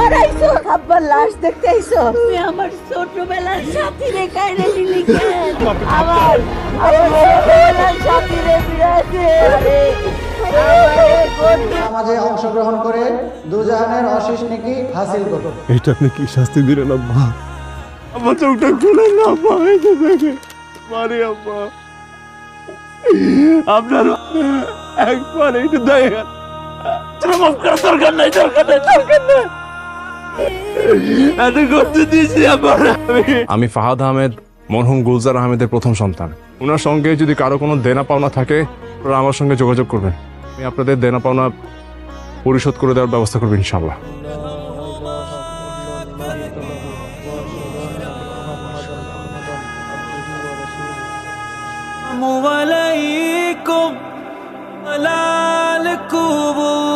আবার আইছো, আব্বার লাশ দেখতে আইছো। তুমি আমার ছোটবেলার সাথী রে কাইরে নিলি কেন? আমার ছোটবেলার সাথী রে বিরাছে। নামাজে অংশগ্রহণ করে দুজাহানের অশেষ নেকি হাসিল করো। এটা আপনি কি শাস্তি দিলেন আব্বা? আমার চোখটা খুলে না আব্বা, এই যে দেখে মারি আব্বা। আপনার একবার একটু দেখেন, চমৎকার দরকার নাই, দরকার নাই, দরকার নাই। এত করতে দিয়েছি আবার আমি ফাহাদ আহমেদ, মরহুম গুলজার আহমেদের প্রথম সন্তান। ওনার সঙ্গে যদি কারো কোনো দেনা পাওনা থাকে ওরা আমার সঙ্গে যোগাযোগ করবেন। আমি আপনাদের দেনা পাওনা পরিশোধ করে দেওয়ার ব্যবস্থা করবেন ইনশাআল্লাহ। عليكم ولا الكبور